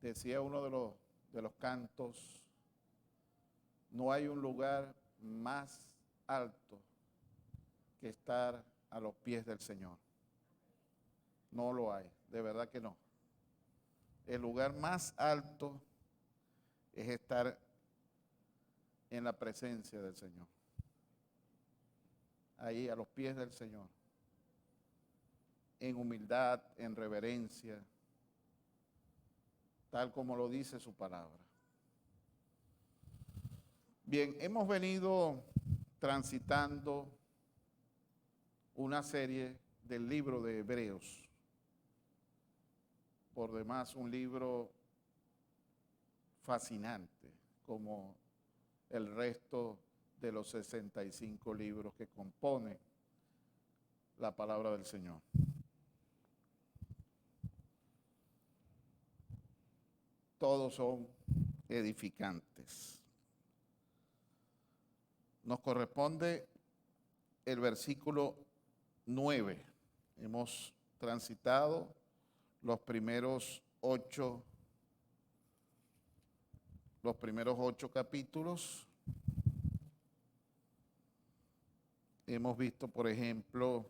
Decía uno de los cantos, no hay un lugar más alto que estar a los pies del Señor. No lo hay, de verdad que no. El lugar más alto es estar en la presencia del Señor. Ahí a los pies del Señor. En humildad, en reverencia, tal como lo dice su palabra. Bien, hemos venido transitando una serie del libro de Hebreos. Por demás, un libro fascinante, como el resto de los 65 libros que componen la palabra del Señor. Todos son edificantes. Nos corresponde el versículo 9. Hemos transitado los primeros ocho capítulos. Hemos visto, por ejemplo,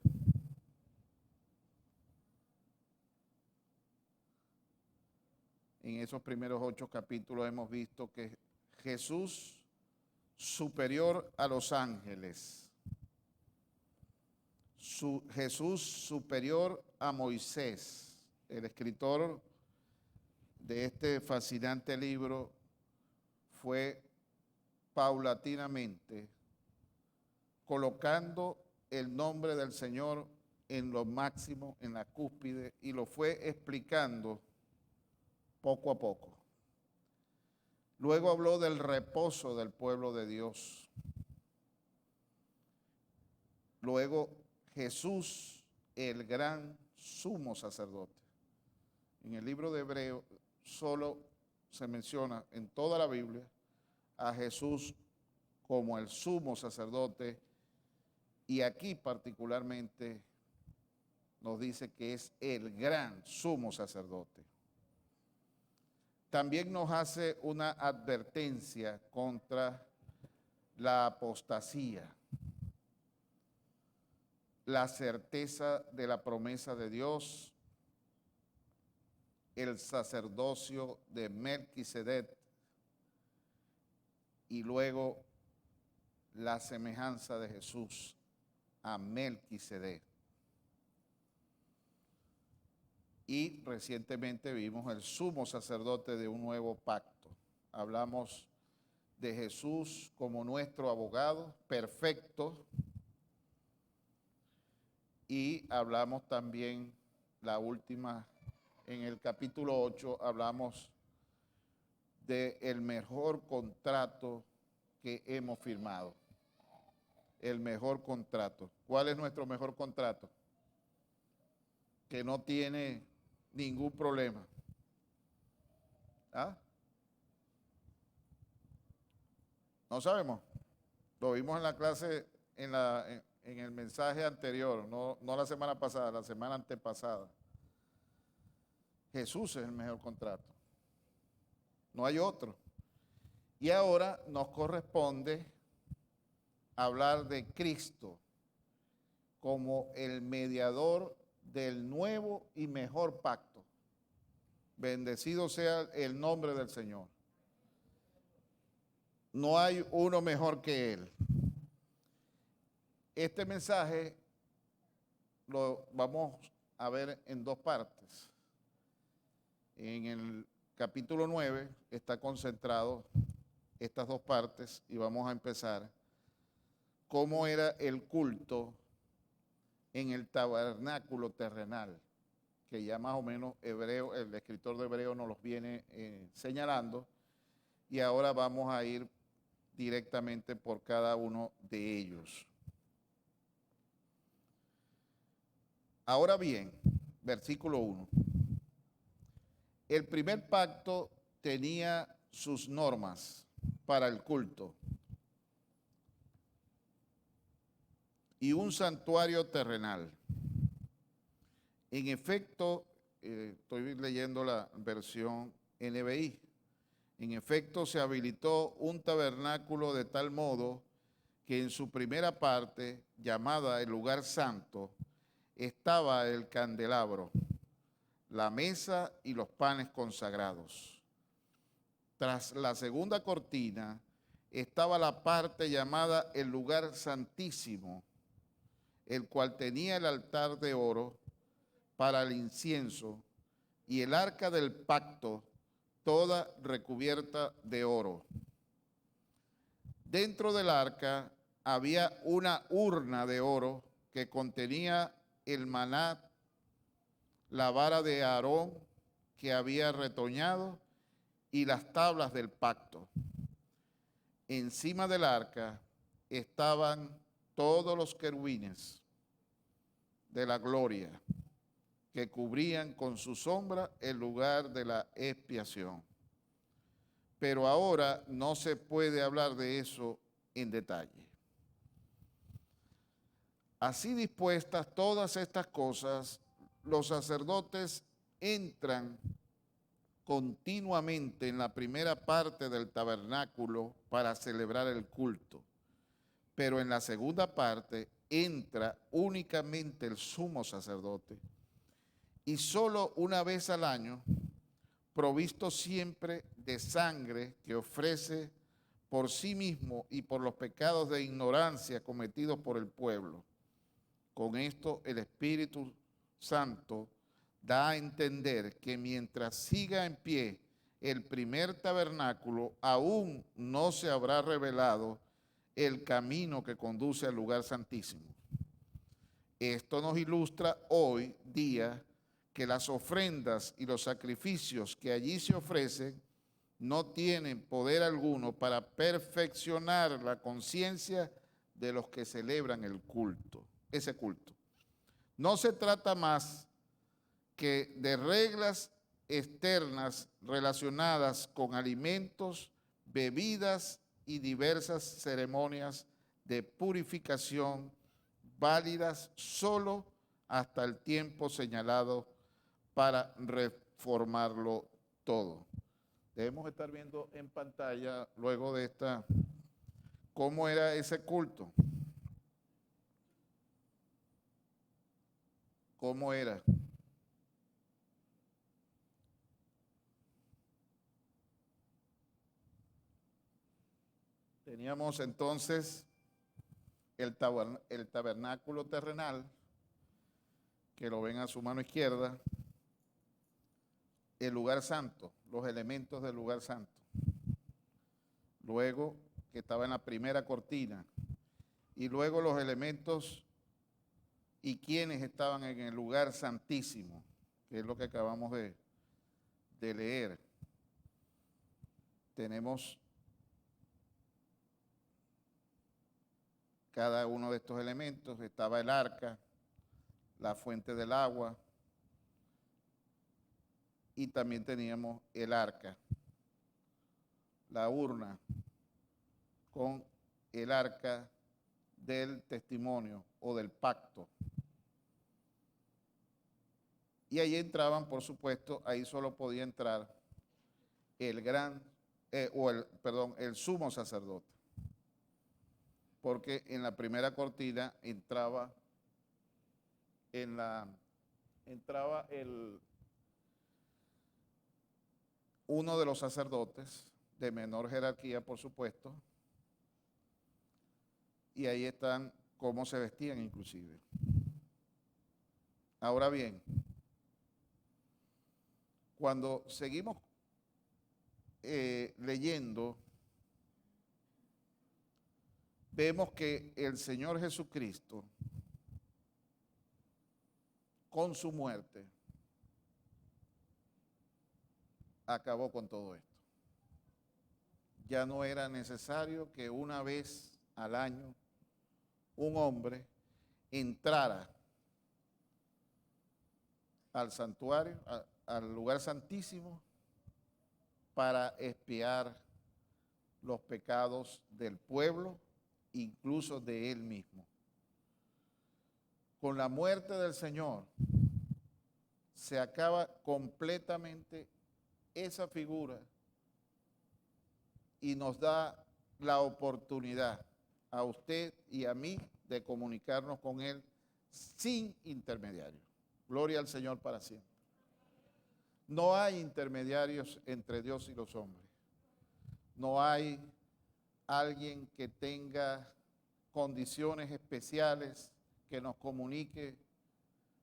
en esos primeros 8 capítulos hemos visto que Jesús superior a los ángeles, Jesús superior a Moisés. El escritor de este fascinante libro fue paulatinamente colocando el nombre del Señor en lo máximo, en la cúspide, y lo fue explicando poco a poco. Luego habló del reposo del pueblo de Dios. Luego Jesús, el gran sumo sacerdote. En el libro de Hebreos solo se menciona en toda la Biblia a Jesús como el sumo sacerdote, y aquí particularmente nos dice que es el gran sumo sacerdote. También nos hace una advertencia contra la apostasía, la certeza de la promesa de Dios, el sacerdocio de Melquisedec y luego la semejanza de Jesús a Melquisedec. Y recientemente vimos el sumo sacerdote de un nuevo pacto. Hablamos de Jesús como nuestro abogado perfecto, y hablamos también la última, en el capítulo 8, hablamos del mejor contrato que hemos firmado. El mejor contrato. ¿Cuál es nuestro mejor contrato? Que no tiene ningún problema. ¿Ah? No sabemos. Lo vimos en la clase, en el mensaje anterior, no la semana pasada, la semana antepasada. Jesús es el mejor contrato. No hay otro. Y ahora nos corresponde hablar de Cristo como el mediador del nuevo y mejor pacto. Bendecido sea el nombre del Señor. No hay uno mejor que Él. Este mensaje lo vamos a ver en dos partes. En el capítulo 9 está concentrado estas dos partes, y vamos a empezar cómo era el culto en el tabernáculo terrenal, que ya más o menos el escritor de Hebreo nos los viene señalando, y ahora vamos a ir directamente por cada uno de ellos. Ahora bien, versículo 1. El primer pacto tenía sus normas para el culto y un santuario terrenal. En efecto, estoy leyendo la versión NBI. En efecto, se habilitó un tabernáculo de tal modo que en su primera parte, llamada el lugar santo, estaba el candelabro, la mesa y los panes consagrados. Tras la segunda cortina estaba la parte llamada el lugar santísimo, el cual tenía el altar de oro para el incienso y el arca del pacto, toda recubierta de oro. Dentro del arca había una urna de oro que contenía el maná, la vara de Aarón que había retoñado y las tablas del pacto. Encima del arca estaban todos los querubines de la gloria que cubrían con su sombra el lugar de la expiación. Pero ahora no se puede hablar de eso en detalle. Así dispuestas todas estas cosas, los sacerdotes entran continuamente en la primera parte del tabernáculo para celebrar el culto, pero en la segunda parte entra únicamente el sumo sacerdote y solo una vez al año, provisto siempre de sangre que ofrece por sí mismo y por los pecados de ignorancia cometidos por el pueblo. Con esto el Espíritu Santo da a entender que mientras siga en pie el primer tabernáculo, aún no se habrá revelado el camino que conduce al lugar santísimo. Esto nos ilustra hoy día que las ofrendas y los sacrificios que allí se ofrecen no tienen poder alguno para perfeccionar la conciencia de los que celebran el culto, ese culto. No se trata más que de reglas externas relacionadas con alimentos, bebidas y diversas ceremonias de purificación válidas solo hasta el tiempo señalado para reformarlo todo. Debemos estar viendo en pantalla luego de esta cómo era ese culto. ¿Cómo era? Teníamos entonces el tabernáculo terrenal, que lo ven a su mano izquierda, el lugar santo, los elementos del lugar santo. Luego, que estaba en la primera cortina, y luego los elementos y quienes estaban en el lugar santísimo, que es lo que acabamos de leer. Tenemos cada uno de estos elementos. Estaba el arca, la fuente del agua, y también teníamos el arca, la urna con el arca del testimonio o del pacto. Y ahí entraban, por supuesto, ahí solo podía entrar el sumo sacerdote, porque en la primera cortina entraba uno de los sacerdotes de menor jerarquía, por supuesto, y ahí están cómo se vestían inclusive. Ahora bien, cuando seguimos leyendo, vemos que el Señor Jesucristo, con su muerte, acabó con todo esto. Ya no era necesario que una vez al año un hombre entrara al santuario, al lugar santísimo, para expiar los pecados del pueblo, incluso de él mismo. Con la muerte del Señor se acaba completamente esa figura y nos da la oportunidad a usted y a mí de comunicarnos con Él sin intermediario. Gloria al Señor para siempre. No hay intermediarios entre Dios y los hombres. No hay alguien que tenga condiciones especiales que nos comunique,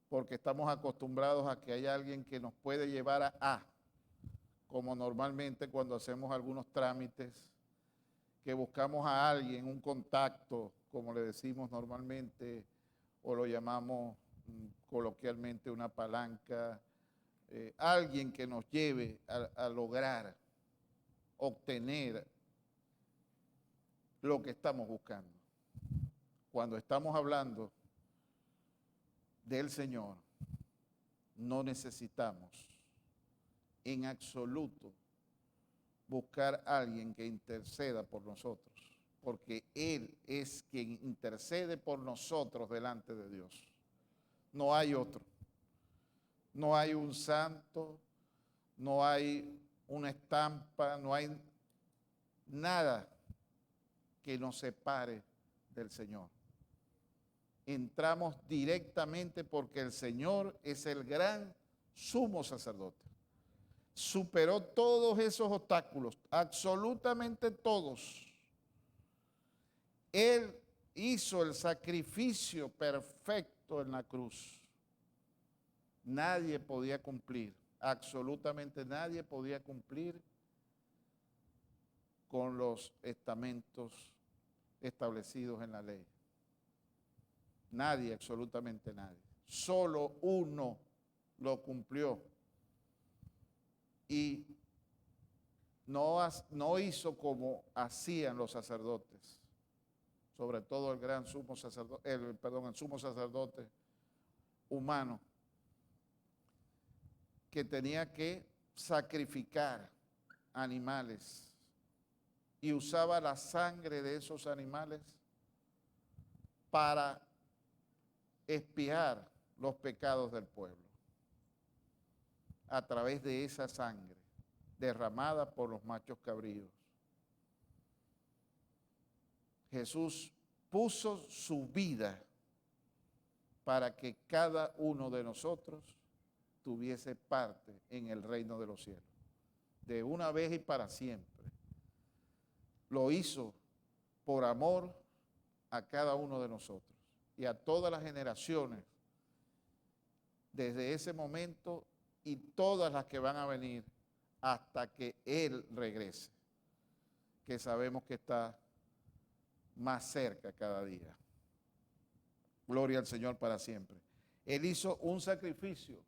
porque estamos acostumbrados a que hay alguien que nos puede llevar a, como normalmente cuando hacemos algunos trámites, que buscamos a alguien, un contacto, como le decimos normalmente, o lo llamamos coloquialmente una palanca, alguien que nos lleve a lograr, obtener lo que estamos buscando. Cuando estamos hablando del Señor, no necesitamos en absoluto buscar a alguien que interceda por nosotros, porque Él es quien intercede por nosotros delante de Dios. No hay otro. No hay un santo, no hay una estampa, no hay nada que nos separe del Señor. Entramos directamente porque el Señor es el gran sumo sacerdote. Superó todos esos obstáculos, absolutamente todos. Él hizo el sacrificio perfecto en la cruz. Nadie podía cumplir, absolutamente nadie podía cumplir con los estamentos establecidos en la ley. Nadie, absolutamente nadie. Solo uno lo cumplió. Y no hizo como hacían los sacerdotes, sobre todo el gran sumo sacerdote, el sumo sacerdote humano, que tenía que sacrificar animales y usaba la sangre de esos animales para expiar los pecados del pueblo a través de esa sangre derramada por los machos cabríos. Jesús puso su vida para que cada uno de nosotros tuviese parte en el reino de los cielos, de una vez y para siempre. Lo hizo por amor a cada uno de nosotros y a todas las generaciones desde ese momento y todas las que van a venir hasta que Él regrese, que sabemos que está más cerca cada día. Gloria al Señor para siempre. Él hizo un sacrificio.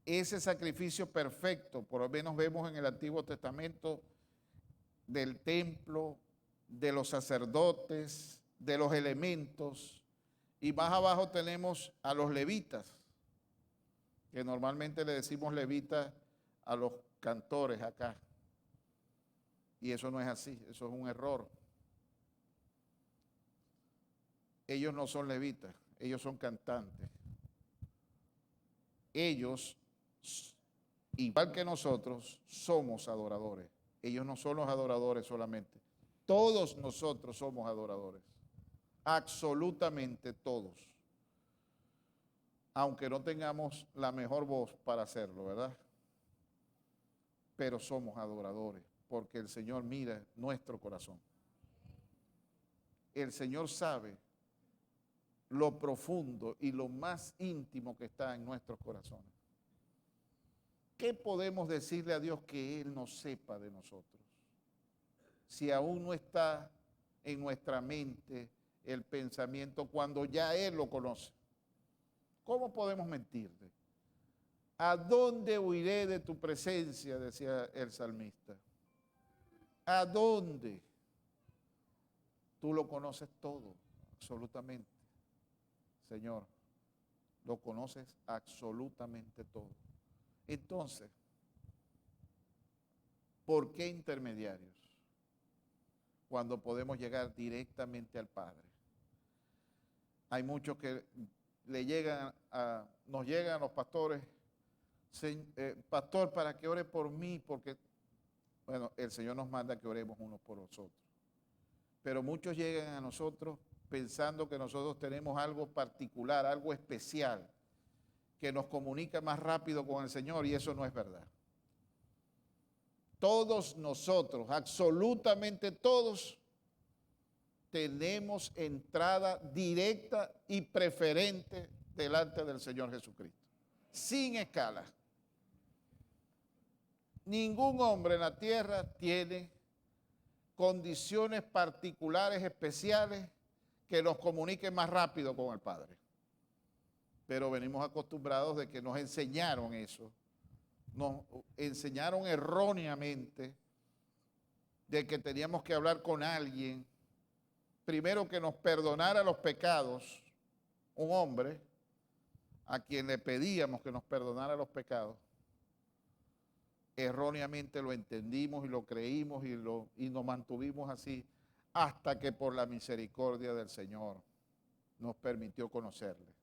Ese sacrificio perfecto, por lo menos vemos en el Antiguo Testamento, del templo, de los sacerdotes, de los elementos, y más abajo tenemos a los levitas, que normalmente le decimos levitas a los cantores acá. Y eso no es así, eso es un error. Ellos no son levitas, ellos son cantantes. Ellos, igual que nosotros, somos adoradores. Ellos no son los adoradores solamente. Todos nosotros somos adoradores. Absolutamente todos. Aunque no tengamos la mejor voz para hacerlo, ¿verdad? Pero somos adoradores, porque el Señor mira nuestro corazón. El Señor sabe lo profundo y lo más íntimo que está en nuestros corazones. ¿Qué podemos decirle a Dios que Él no sepa de nosotros? Si aún no está en nuestra mente el pensamiento cuando ya Él lo conoce. ¿Cómo podemos mentirle? ¿A dónde huiré de tu presencia?, decía el salmista. ¿A dónde? Tú lo conoces todo, absolutamente. Señor, lo conoces absolutamente todo. Entonces, ¿por qué intermediarios? Cuando podemos llegar directamente al Padre. Hay muchos que nos llegan a los pastores pastor, para que ore por mí, porque, bueno, el Señor nos manda que oremos unos por los otros. Pero muchos llegan a nosotros pensando que nosotros tenemos algo particular, algo especial, que nos comunica más rápido con el Señor, y eso no es verdad. Todos nosotros, absolutamente todos, tenemos entrada directa y preferente delante del Señor Jesucristo, sin escala. Ningún hombre en la tierra tiene condiciones particulares, especiales, que nos comuniquen más rápido con el Padre. Pero venimos acostumbrados de que nos enseñaron eso. Nos enseñaron erróneamente de que teníamos que hablar con alguien, primero que nos perdonara los pecados, un hombre a quien le pedíamos que nos perdonara los pecados. Erróneamente lo entendimos y lo creímos y nos mantuvimos así hasta que por la misericordia del Señor nos permitió conocerle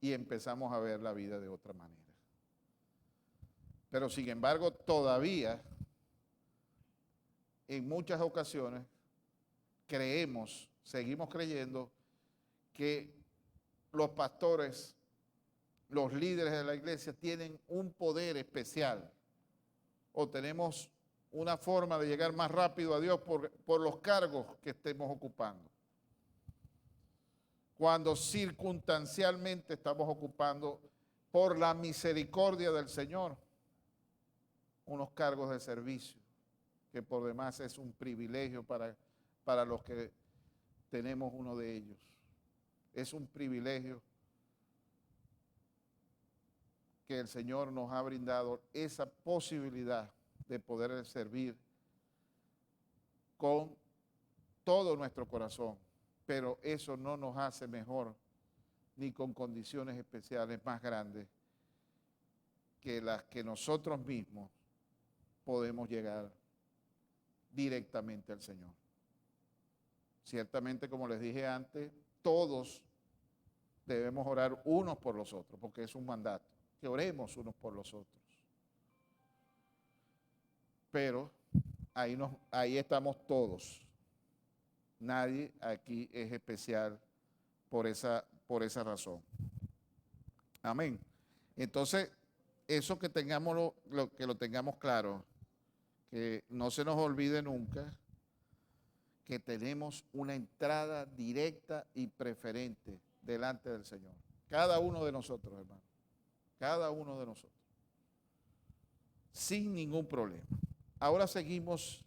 y empezamos a ver la vida de otra manera. Pero sin embargo, todavía, en muchas ocasiones, seguimos creyendo que los pastores, los líderes de la iglesia tienen un poder especial o tenemos una forma de llegar más rápido a Dios por los cargos que estemos ocupando, cuando circunstancialmente estamos ocupando por la misericordia del Señor unos cargos de servicio, que por demás es un privilegio para los que tenemos uno de ellos. Es un privilegio que el Señor nos ha brindado esa posibilidad de poder servir con todo nuestro corazón, pero eso no nos hace mejor ni con condiciones especiales más grandes que las que nosotros mismos podemos llegar directamente al Señor. Ciertamente, como les dije antes, todos debemos orar unos por los otros, porque es un mandato, que oremos unos por los otros. Pero ahí estamos todos. Nadie aquí es especial por esa razón. Amén. Entonces, eso que que lo tengamos claro, que no se nos olvide nunca que tenemos una entrada directa y preferente delante del Señor. Cada uno de nosotros, hermano. Cada uno de nosotros. Sin ningún problema. Ahora seguimos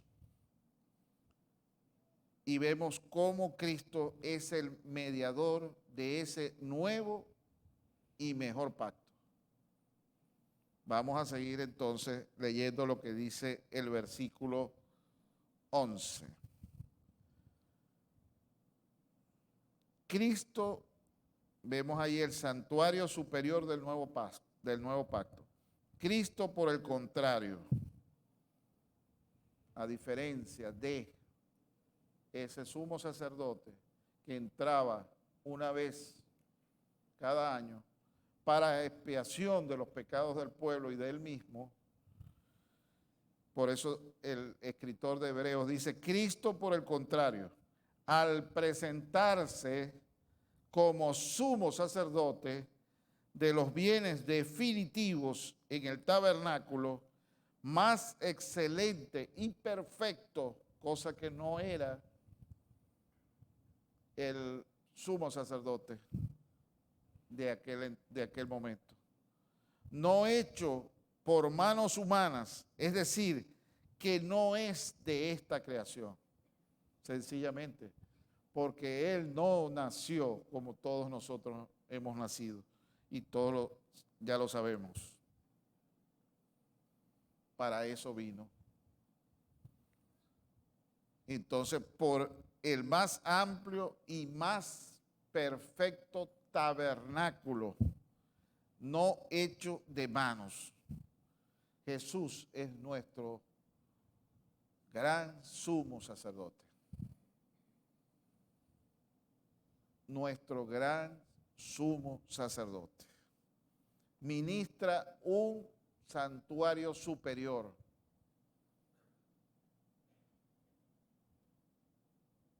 y vemos cómo Cristo es el mediador de ese nuevo y mejor pacto. Vamos a seguir entonces leyendo lo que dice el versículo 11. Cristo, vemos ahí el santuario superior del nuevo pacto. Cristo, por el contrario, a diferencia de ese sumo sacerdote que entraba una vez cada año para expiación de los pecados del pueblo y de él mismo, por eso el escritor de Hebreos dice, Cristo, por el contrario, al presentarse como sumo sacerdote de los bienes definitivos en el tabernáculo, más excelente y perfecto, cosa que no era el sumo sacerdote de aquel momento. No hecho por manos humanas, es decir, que no es de esta creación, sencillamente, porque Él no nació como todos nosotros hemos nacido, y todos ya lo sabemos. Para eso vino. Entonces, por el más amplio y más perfecto tabernáculo, no hecho de manos, Jesús es nuestro gran sumo sacerdote. Nuestro gran sumo sacerdote. ministra un santuario superior.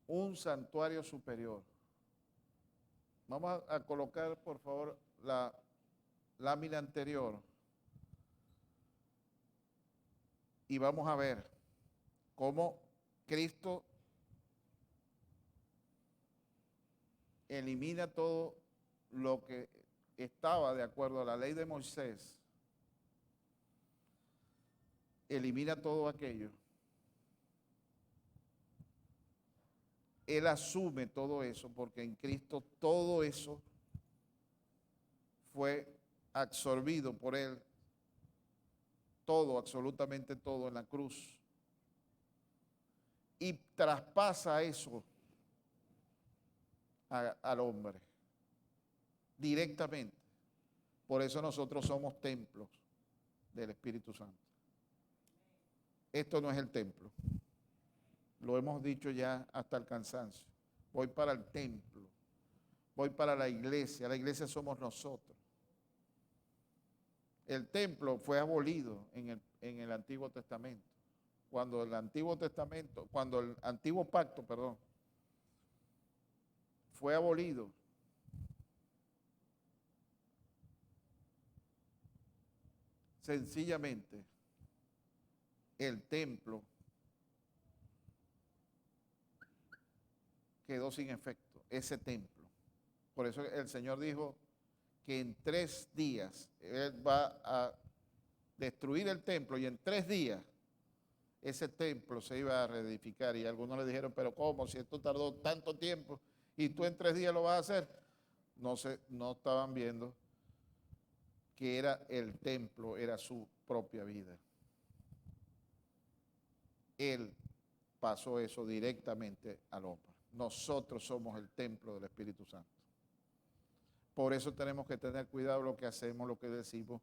Un santuario superior. Vamos a colocar, por favor, la lámina anterior. Y vamos a ver cómo Cristo elimina todo lo que estaba de acuerdo a la ley de Moisés. Elimina todo aquello. Él asume todo eso porque en Cristo todo eso fue absorbido por Él. Todo, absolutamente todo en la cruz. Y traspasa eso al hombre directamente. Por eso nosotros somos templos del Espíritu Santo. Esto no es el templo. Lo hemos dicho ya hasta el cansancio. Voy para el templo. Voy para la iglesia. La iglesia somos nosotros. El templo fue abolido en el Antiguo Testamento. Cuando el Antiguo Pacto, fue abolido, sencillamente el templo quedó sin efecto, ese templo. Por eso el Señor dijo que en 3 días Él va a destruir el templo y en 3 días ese templo se iba a reedificar. Y algunos le dijeron, pero ¿cómo? Si esto tardó tanto tiempo y tú en 3 días lo vas a hacer. No estaban viendo que era el templo, era su propia vida. Él pasó eso directamente al hombre. Nosotros somos el templo del Espíritu Santo. Por eso tenemos que tener cuidado lo que hacemos, lo que decimos,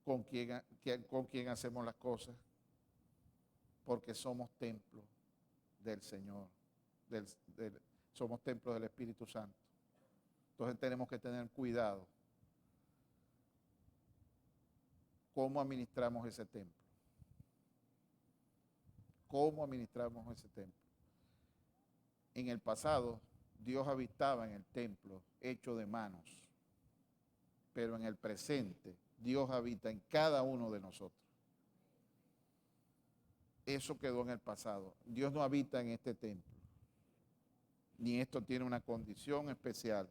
con quién hacemos las cosas, porque somos templo del Señor, somos templo del Espíritu Santo. Entonces tenemos que tener cuidado cómo administramos ese templo. ¿Cómo administramos ese templo? En el pasado, Dios habitaba en el templo hecho de manos, pero en el presente, Dios habita en cada uno de nosotros. Eso quedó en el pasado. Dios no habita en este templo, ni esto tiene una condición especial,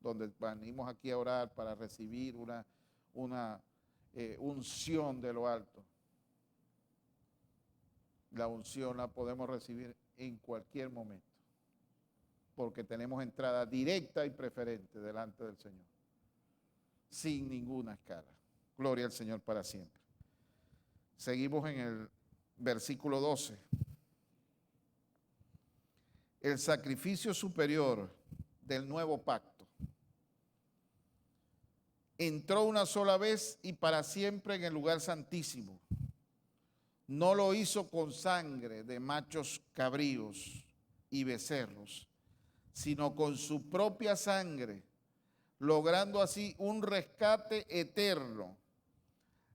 donde venimos aquí a orar para recibir una unción de lo alto. La unción la podemos recibir en cualquier momento, porque tenemos entrada directa y preferente delante del Señor, sin ninguna escala. Gloria al Señor para siempre. Seguimos en el versículo 12. El sacrificio superior del nuevo pacto entró una sola vez y para siempre en el lugar santísimo. No lo hizo con sangre de machos cabríos y becerros, sino con su propia sangre, logrando así un rescate eterno.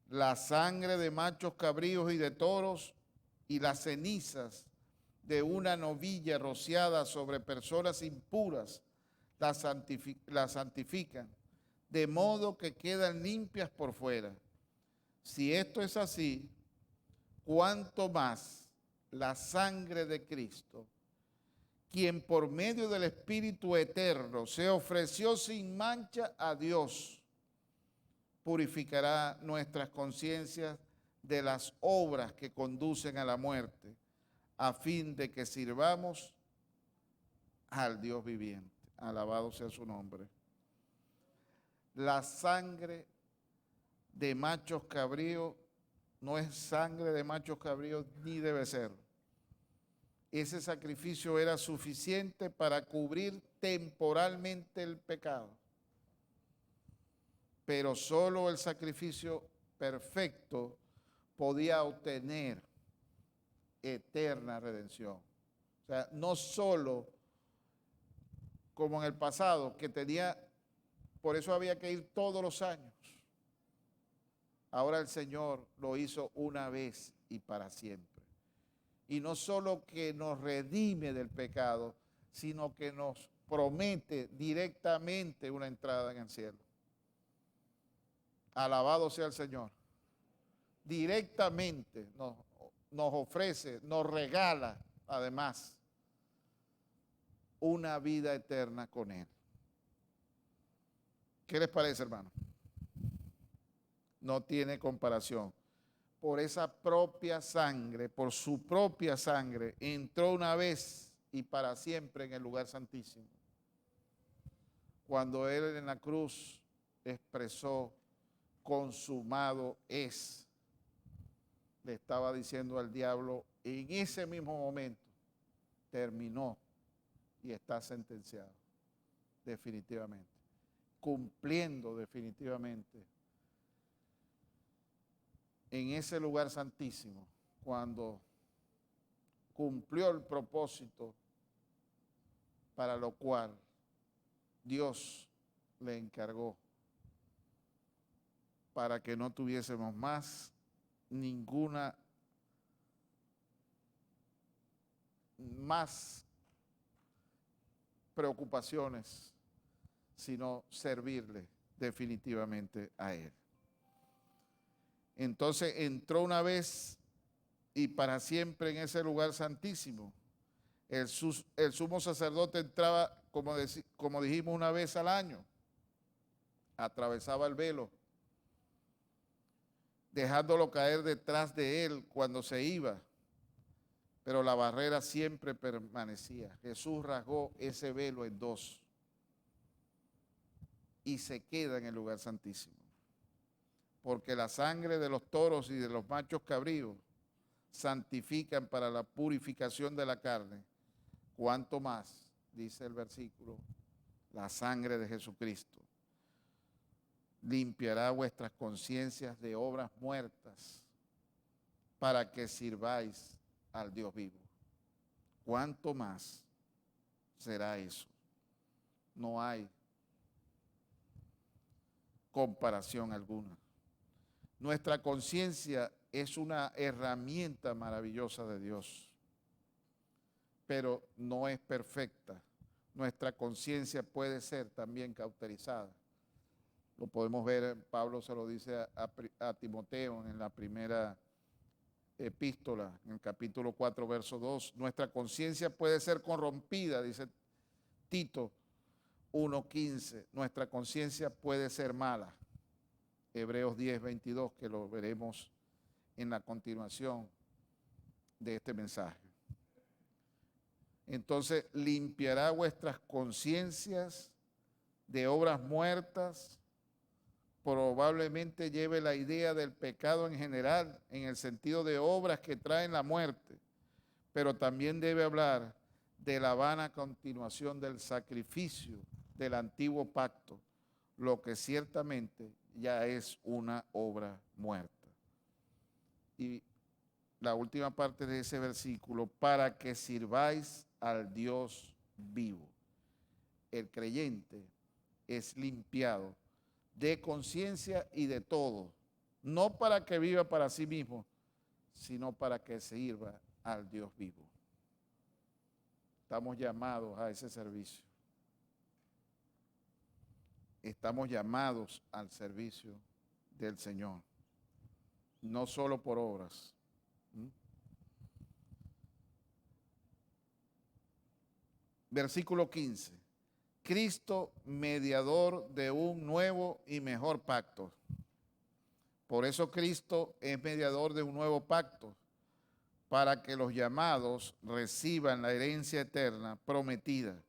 La sangre de machos cabríos y de toros y las cenizas de una novilla rociada sobre personas impuras la santifican, de modo que quedan limpias por fuera. Si esto es así, cuánto más la sangre de Cristo, quien por medio del Espíritu eterno se ofreció sin mancha a Dios, purificará nuestras conciencias de las obras que conducen a la muerte, a fin de que sirvamos al Dios viviente. Alabado sea su nombre. La sangre de machos cabríos no es sangre de machos cabríos ni de becerro. Ese sacrificio era suficiente para cubrir temporalmente el pecado. Pero solo el sacrificio perfecto podía obtener eterna redención. O sea, no solo como en el pasado, que tenía, por eso había que ir todos los años. Ahora el Señor lo hizo una vez y para siempre. Y no solo que nos redime del pecado, sino que nos promete directamente una entrada en el cielo. Alabado sea el Señor. Directamente nos ofrece, nos regala, además, una vida eterna con Él. ¿Qué les parece, hermano? No tiene comparación. Por esa propia sangre, por su propia sangre, entró una vez y para siempre en el lugar santísimo. Cuando Él en la cruz expresó, consumado es, le estaba diciendo al diablo, en ese mismo momento, terminó y está sentenciado, definitivamente, cumpliendo definitivamente en ese lugar santísimo, cuando cumplió el propósito para lo cual Dios le encargó, para que no tuviésemos más más preocupaciones, sino servirle definitivamente a Él. Entonces entró una vez y para siempre en ese lugar santísimo. El sumo sacerdote entraba, como dijimos, una vez al año. Atravesaba el velo, dejándolo caer detrás de él cuando se iba. Pero la barrera siempre permanecía. Jesús rasgó ese velo en dos y se queda en el lugar santísimo. Porque la sangre de los toros y de los machos cabríos santifican para la purificación de la carne. Cuanto más, dice el versículo, la sangre de Jesucristo limpiará vuestras conciencias de obras muertas para que sirváis al Dios vivo. ¿Cuánto más será eso? No hay comparación alguna. Nuestra conciencia es una herramienta maravillosa de Dios, pero no es perfecta. Nuestra conciencia puede ser también cauterizada. Lo podemos ver, Pablo se lo dice a Timoteo en la primera epístola, en el capítulo 4, verso 2. Nuestra conciencia puede ser corrompida, dice Tito 1:15. Nuestra conciencia puede ser mala. Hebreos 10:22, que lo veremos en la continuación de este mensaje. Entonces, limpiará vuestras conciencias de obras muertas. Probablemente lleve la idea del pecado en general, en el sentido de obras que traen la muerte, pero también debe hablar de la vana continuación del sacrificio del antiguo pacto, lo que ciertamente ya es una obra muerta. Y la última parte de ese versículo, para que sirváis al Dios vivo. El creyente es limpiado de conciencia y de todo, no para que viva para sí mismo, sino para que sirva al Dios vivo. Estamos llamados a ese servicio. Estamos llamados al servicio del Señor, no solo por obras. Versículo 15. Cristo, mediador de un nuevo y mejor pacto. Por eso Cristo es mediador de un nuevo pacto, para que los llamados reciban la herencia eterna prometida,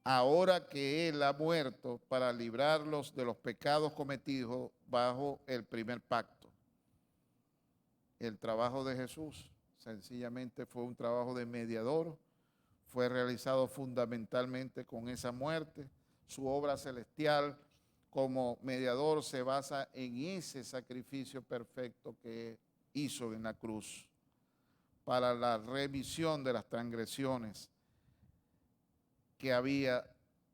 ahora que Él ha muerto para librarlos de los pecados cometidos bajo el primer pacto. El trabajo de Jesús sencillamente fue un trabajo de mediador, fue realizado fundamentalmente con esa muerte. Su obra celestial como mediador se basa en ese sacrificio perfecto que hizo en la cruz para la remisión de las transgresiones que había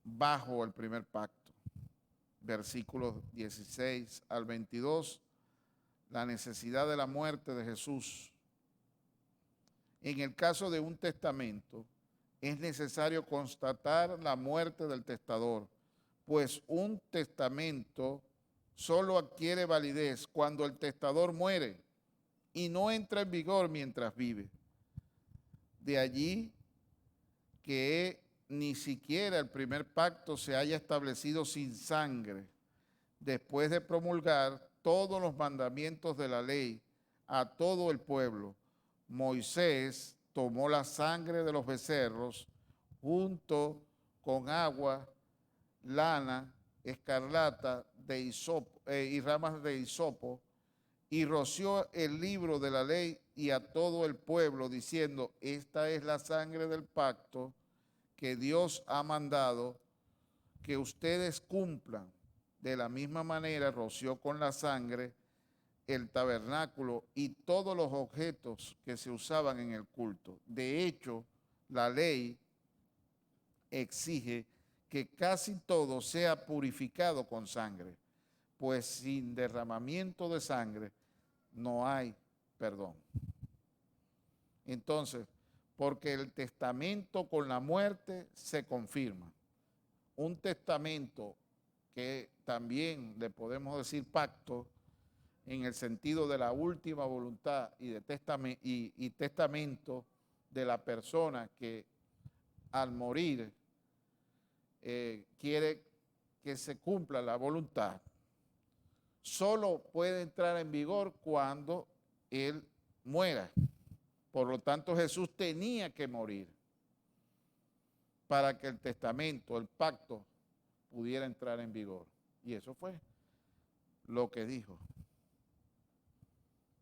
bajo el primer pacto. Versículos 16 al 22 la necesidad de la muerte de Jesús. En el caso de un testamento, es necesario constatar la muerte del testador, pues un testamento solo adquiere validez cuando el testador muere y no entra en vigor mientras vive. De allí que ni siquiera el primer pacto se haya establecido sin sangre, después de promulgar todos los mandamientos de la ley a todo el pueblo. Moisés tomó la sangre de los becerros junto con agua, lana, escarlata y ramas de hisopo, y roció el libro de la ley y a todo el pueblo, diciendo: esta es la sangre del pacto que Dios ha mandado que ustedes cumplan. De la misma manera roció con la sangre el tabernáculo y todos los objetos que se usaban en el culto. De hecho, la ley exige que casi todo sea purificado con sangre, pues sin derramamiento de sangre no hay perdón. Entonces, porque el testamento con la muerte se confirma. Un testamento que también le podemos decir pacto en el sentido de la última voluntad y testamento de la persona que al morir quiere que se cumpla la voluntad, solo puede entrar en vigor cuando él muera. Por lo tanto, Jesús tenía que morir para que el testamento, el pacto, pudiera entrar en vigor. Y eso fue lo que dijo.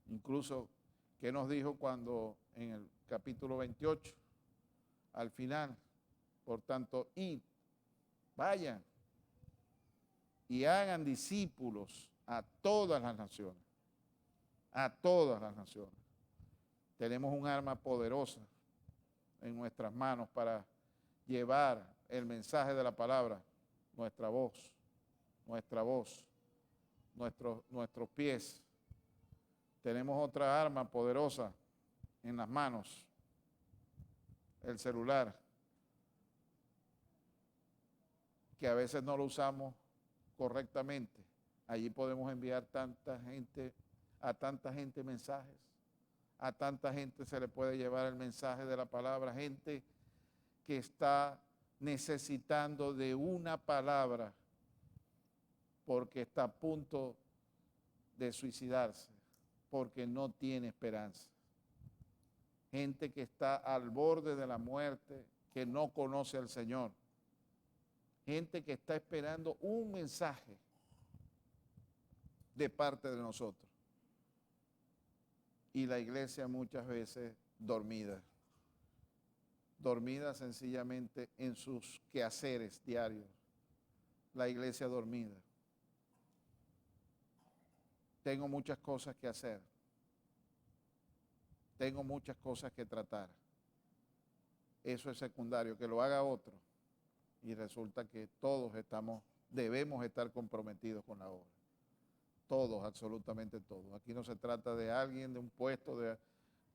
Incluso, ¿qué nos dijo cuando en el capítulo 28, al final? Por tanto, id, vayan y hagan discípulos a todas las naciones. A todas las naciones. Tenemos un arma poderosa en nuestras manos para llevar el mensaje de la palabra, nuestra voz, nuestros pies. Tenemos otra arma poderosa en las manos, el celular, que a veces no lo usamos correctamente. Allí podemos enviar a tanta gente mensajes. A tanta gente se le puede llevar el mensaje de la palabra, gente que está necesitando de una palabra porque está a punto de suicidarse, porque no tiene esperanza. Gente que está al borde de la muerte, que no conoce al Señor. Gente que está esperando un mensaje de parte de nosotros. Y la iglesia muchas veces dormida sencillamente en sus quehaceres diarios. La iglesia dormida. Tengo muchas cosas que hacer. Tengo muchas cosas que tratar. Eso es secundario, que lo haga otro. Y resulta que todos debemos estar comprometidos con la obra. Todos, absolutamente todos. Aquí no se trata de alguien, de un puesto,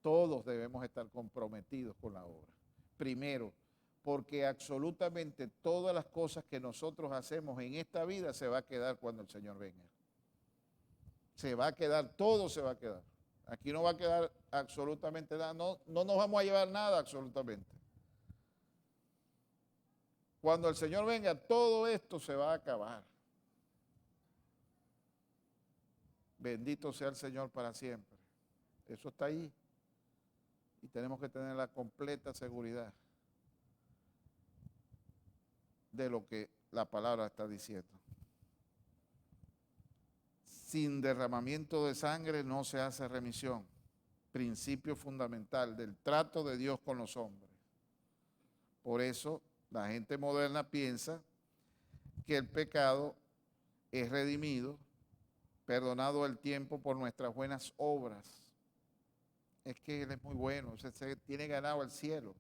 todos debemos estar comprometidos con la obra. Primero, porque absolutamente todas las cosas que nosotros hacemos en esta vida se va a quedar cuando el Señor venga. Se va a quedar, todo se va a quedar. Aquí no va a quedar absolutamente nada, no nos vamos a llevar nada absolutamente. Cuando el Señor venga, todo esto se va a acabar. Bendito sea el Señor para siempre. Eso está ahí. Y tenemos que tener la completa seguridad de lo que la palabra está diciendo. Sin derramamiento de sangre no se hace remisión. Principio fundamental del trato de Dios con los hombres. Por eso la gente moderna piensa que el pecado es redimido, perdonado el tiempo por nuestras buenas obras. Es que Él es muy bueno, se tiene ganado el cielo,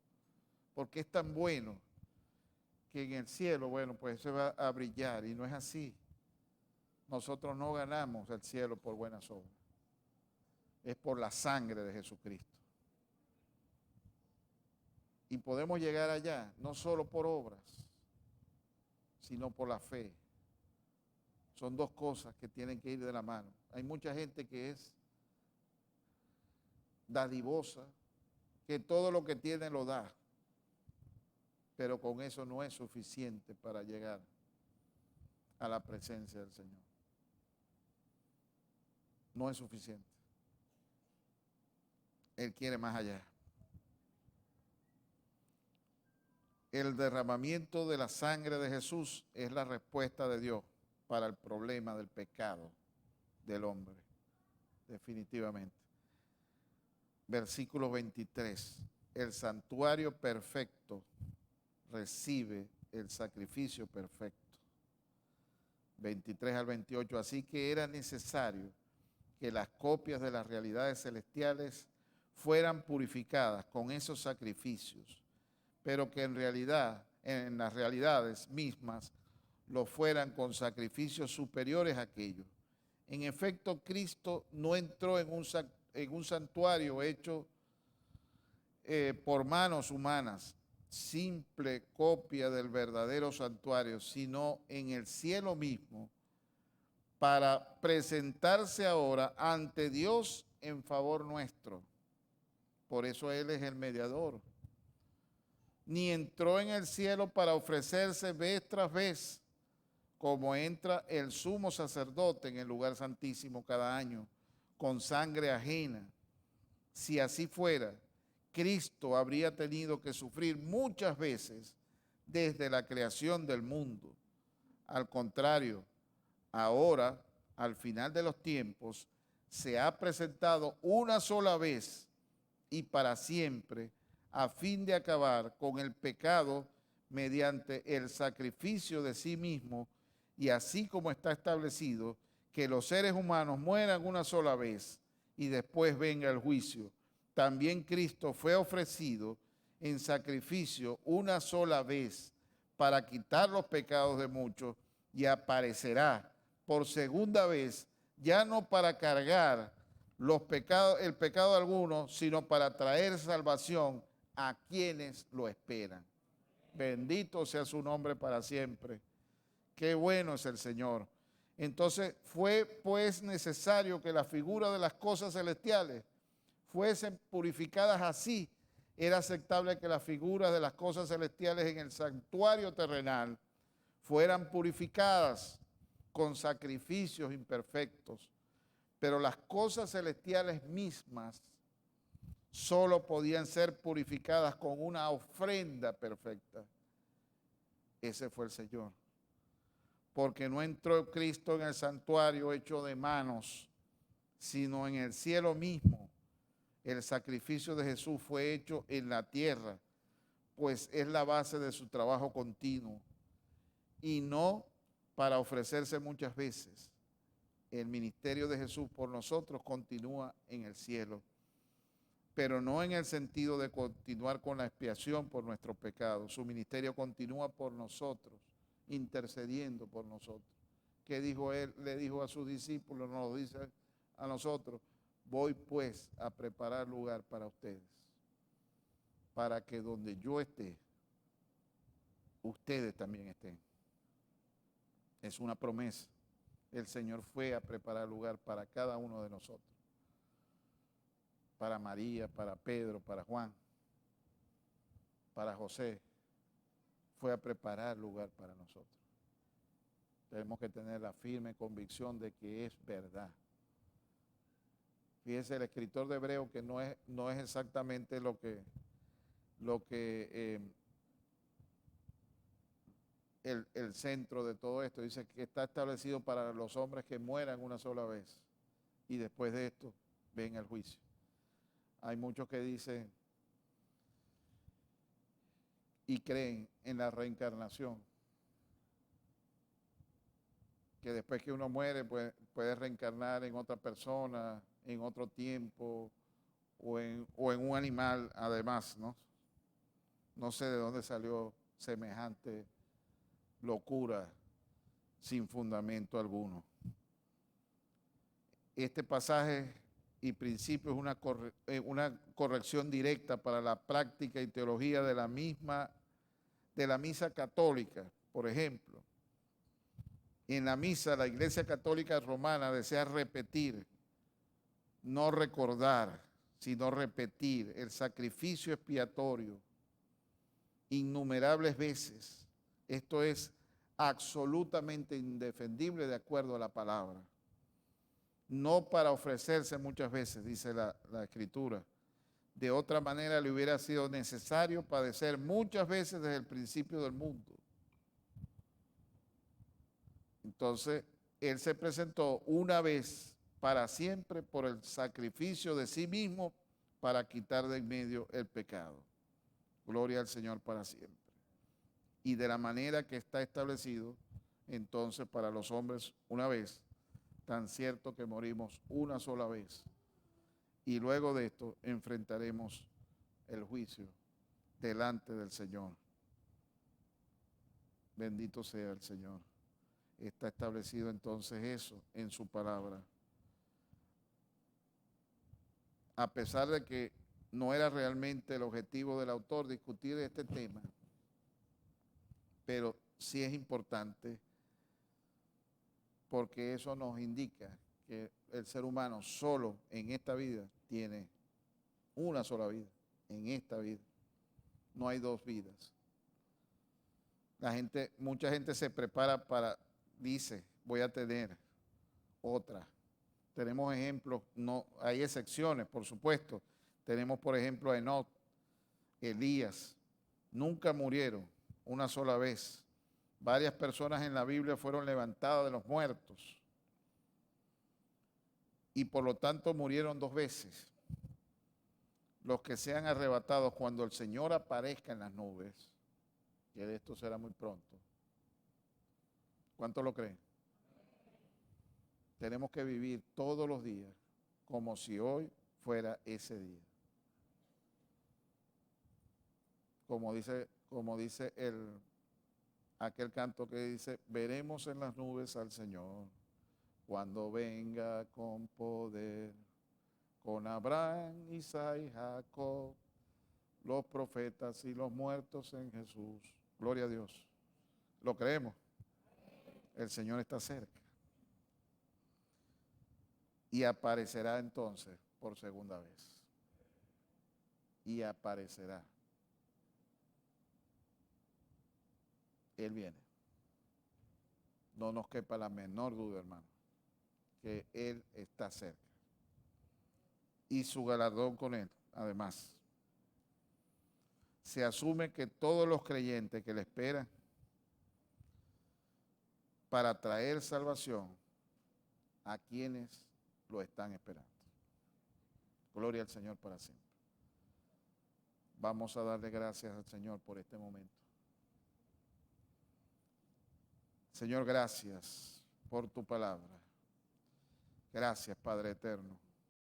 porque es tan bueno que en el cielo, bueno, pues se va a brillar, y no es así. Nosotros no ganamos el cielo por buenas obras. es por la sangre de Jesucristo. Y podemos llegar allá, no solo por obras, sino por la fe. Son dos cosas que tienen que ir de la mano. Hay mucha gente que es dadivosa, que todo lo que tiene lo da, pero con eso no es suficiente para llegar a la presencia del Señor. No es suficiente. Él quiere más allá. El derramamiento de la sangre de Jesús es la respuesta de Dios para el problema del pecado del hombre, definitivamente. Versículo 23. El santuario perfecto recibe el sacrificio perfecto. 23 al 28. Así que era necesario que las copias de las realidades celestiales fueran purificadas con esos sacrificios, pero que en realidad, en las realidades mismas, lo fueran con sacrificios superiores a aquellos. En efecto, Cristo no entró en un santuario hecho por manos humanas, simple copia del verdadero santuario, sino en el cielo mismo, para presentarse ahora ante Dios en favor nuestro. Por eso Él es el mediador. Ni entró en el cielo para ofrecerse vez tras vez, como entra el sumo sacerdote en el lugar santísimo cada año, con sangre ajena. Si así fuera, Cristo habría tenido que sufrir muchas veces desde la creación del mundo. Al contrario, ahora, al final de los tiempos, se ha presentado una sola vez y para siempre, a fin de acabar con el pecado mediante el sacrificio de sí mismo, y así como está establecido que los seres humanos mueran una sola vez y después venga el juicio, también Cristo fue ofrecido en sacrificio una sola vez para quitar los pecados de muchos, y aparecerá por segunda vez, ya no para cargar el pecado de algunos, sino para traer salvación a quienes lo esperan. Bendito sea su nombre para siempre. Qué bueno es el Señor. Entonces fue pues necesario que la figura de las cosas celestiales fuesen purificadas así. Era aceptable que las figuras de las cosas celestiales en el santuario terrenal fueran purificadas con sacrificios imperfectos, pero las cosas celestiales mismas solo podían ser purificadas con una ofrenda perfecta. Ese fue el Señor. Porque no entró Cristo en el santuario hecho de manos, sino en el cielo mismo. El sacrificio de Jesús fue hecho en la tierra, pues es la base de su trabajo continuo, y no para ofrecerse muchas veces. El ministerio de Jesús por nosotros continúa en el cielo, pero no en el sentido de continuar con la expiación por nuestros pecados. Su ministerio continúa por nosotros, intercediendo por nosotros. ¿Qué dijo él? Le dijo a sus discípulos, nos lo dice a nosotros: voy pues a preparar lugar para ustedes, para que donde yo esté, ustedes también estén. Es una promesa. El Señor fue a preparar lugar para cada uno de nosotros. Para María, para Pedro, para Juan, para José. Fue a preparar lugar para nosotros. Tenemos que tener la firme convicción de que es verdad. Fíjese, el escritor de Hebreo, que no es exactamente lo que el centro de todo esto. Dice que está establecido para los hombres que mueran una sola vez y después de esto ven el juicio. Hay muchos que dicen y creen en la reencarnación, que después que uno muere pues, puede reencarnar en otra persona, en otro tiempo o en un animal además, ¿no? No sé de dónde salió semejante locura sin fundamento alguno. Este pasaje y principios es una corrección directa para la práctica y teología de la misa católica. Por ejemplo, en la misa la Iglesia Católica Romana desea repetir, no recordar, sino repetir el sacrificio expiatorio innumerables veces. Esto es absolutamente indefendible de acuerdo a la palabra. No para ofrecerse muchas veces, dice la Escritura. De otra manera le hubiera sido necesario padecer muchas veces desde el principio del mundo. Entonces, Él se presentó una vez para siempre por el sacrificio de sí mismo para quitar de en medio el pecado. Gloria al Señor para siempre. Y de la manera que está establecido, entonces, para los hombres una vez, tan cierto que morimos una sola vez. Y luego de esto enfrentaremos el juicio delante del Señor. Bendito sea el Señor. Está establecido entonces eso en su palabra. A pesar de que no era realmente el objetivo del autor discutir este tema, pero sí es importante porque eso nos indica que el ser humano solo en esta vida tiene una sola vida, en esta vida. No hay dos vidas. Mucha gente se prepara dice, voy a tener otra. Tenemos ejemplos, no, hay excepciones, por supuesto. Tenemos, por ejemplo, a Enoc, Elías. Nunca murieron una sola vez. Varias personas en la Biblia fueron levantadas de los muertos y por lo tanto murieron dos veces. Los que sean arrebatados cuando el Señor aparezca en las nubes, que de esto será muy pronto. ¿Cuánto lo creen? Tenemos que vivir todos los días como si hoy fuera ese día. Como dice aquel canto que dice, veremos en las nubes al Señor cuando venga con poder, con Abraham, Isaac y Jacob, los profetas y los muertos en Jesús. Gloria a Dios. ¿Lo creemos? El Señor está cerca. Y aparecerá entonces por segunda vez. Y aparecerá. Él viene. No nos quepa la menor duda, hermano, que Él está cerca. Y su galardón con Él, además. Se asume que todos los creyentes que le esperan para traer salvación a quienes lo están esperando. Gloria al Señor para siempre. Vamos a darle gracias al Señor por este momento. Señor, gracias por tu palabra. Gracias, Padre eterno.